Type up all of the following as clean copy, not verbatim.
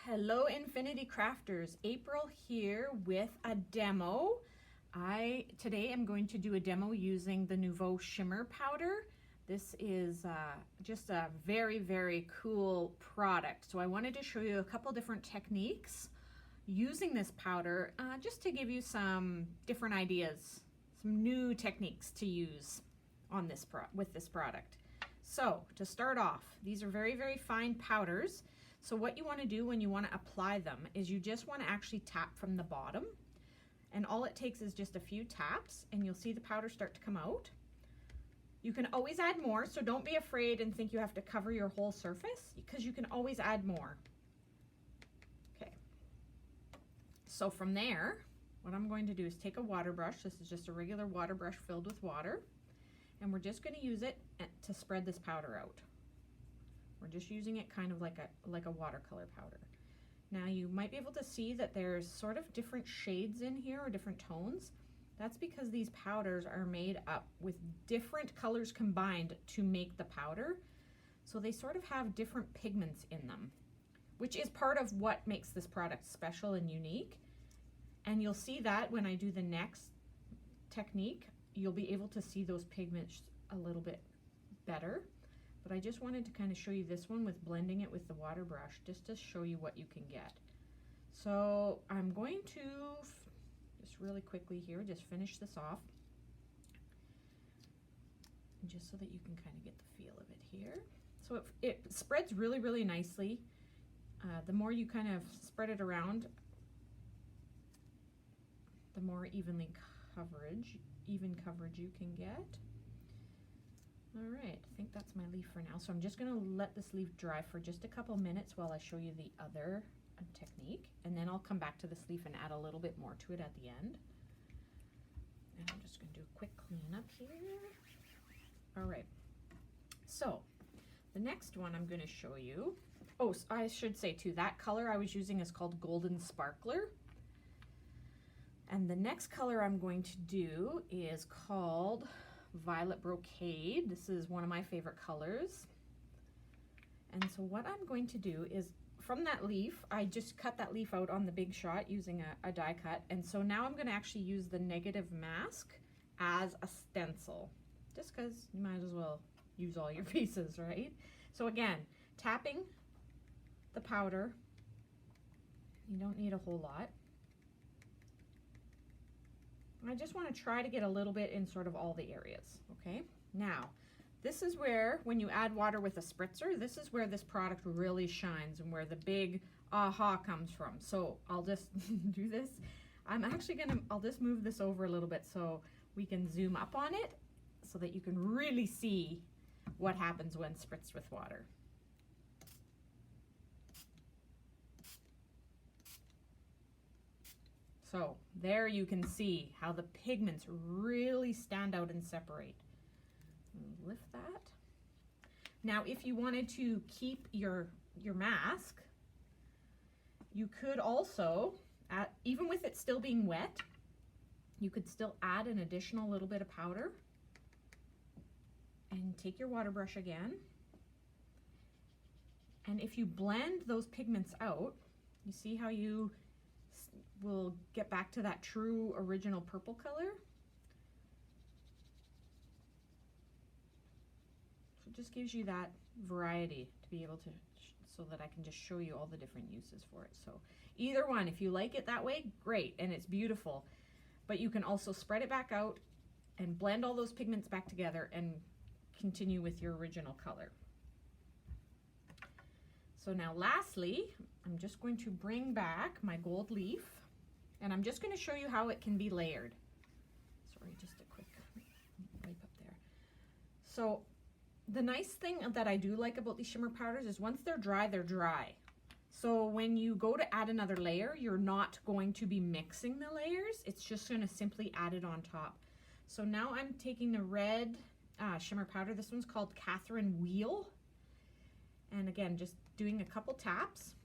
Hello Infinity Crafters, April here with a demo. Today am going to do a demo using the Nuvo Shimmer Powder. This is just a very cool product. So I wanted to show you a couple different techniques using this powder just to give you some different ideas, some new techniques to use on with this product. So to start off, these are very fine powders. So what you want to do when you want to apply them is you just want to actually tap from the bottom, and all it takes is just a few taps and you'll see the powder start to come out. You can always add more, so don't be afraid and think you have to cover your whole surface, because you can always add more. Okay, so from there, what I'm going to do is take a water brush. This is just a regular water brush filled with water, and we're just going to use it to spread this powder out. We're just using it kind of like a watercolor powder. Now you might be able to see that there's sort of different shades in here, or different tones. That's because these powders are made up with different colors combined to make the powder. So they sort of have different pigments in them, which is part of what makes this product special and unique. And you'll see that when I do the next technique, you'll be able to see those pigments a little bit better. But I just wanted to kind of show you this one with blending it with the water brush, just to show you what you can get. So I'm going to just really quickly here, just finish this off, just so that you can kind of get the feel of it here. So it spreads really nicely. The more you kind of spread it around, the more even coverage you can get. All right, I think that's my leaf for now. So I'm just gonna let this leaf dry for just a couple minutes while I show you the other technique, and then I'll come back to this leaf and add a little bit more to it at the end. And I'm just gonna do a quick cleanup here. All right, so the next one I'm gonna show you, oh, I should say too, that color I was using is called Golden Sparkler. And the next color I'm going to do is called Violet Brocade. This is one of my favorite colors. And so what I'm going to do is, from that leaf, I just cut that leaf out on the Big Shot using a die cut. And so now I'm going to actually use the negative mask as a stencil, just because you might as well use all your pieces, right? So again, tapping the powder. You don't need a whole lot. I just want to try to get a little bit in sort of all the areas, okay? Now, this is where, when you add water with a spritzer, this is where this product really shines and where the big aha comes from. So I'll just do this. I'll just move this over a little bit so we can zoom up on it so that you can really see what happens when spritzed with water. So there you can see how the pigments really stand out and separate. Lift that. Now if you wanted to keep your mask, you could also, even with it still being wet, you could still add an additional little bit of powder. And take your water brush again. And if you blend those pigments out, you see how you will get back to that true original purple color. So it just gives you that variety to be able to, so that I can just show you all the different uses for it. So either one, if you like it that way, great, and it's beautiful. But you can also spread it back out and blend all those pigments back together and continue with your original color. So now lastly, I'm just going to bring back my gold leaf, and I'm just going to show you how it can be layered. Sorry, just a quick wipe up there. So the nice thing that I do like about these shimmer powders is once they're dry, they're dry. So when you go to add another layer, you're not going to be mixing the layers. It's just going to simply add it on top. So now I'm taking the red shimmer powder. This one's called Catherine Wheel. And again, just doing a couple taps.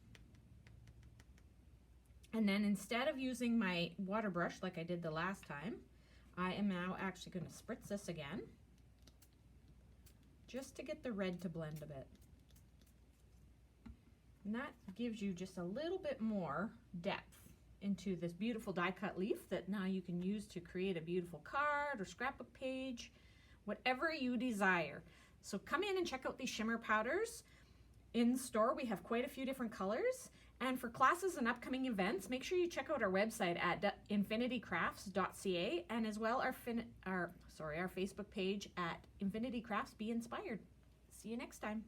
And then instead of using my water brush like I did the last time, I am now actually going to spritz this again, just to get the red to blend a bit. And that gives you just a little bit more depth into this beautiful die cut leaf that now you can use to create a beautiful card or scrapbook page, whatever you desire. So come in and check out these shimmer powders. In store, we have quite a few different colors. And for classes and upcoming events, make sure you check out our website at infinitycrafts.ca, and as well our Facebook page at Infinity Crafts Be Inspired. See you next time.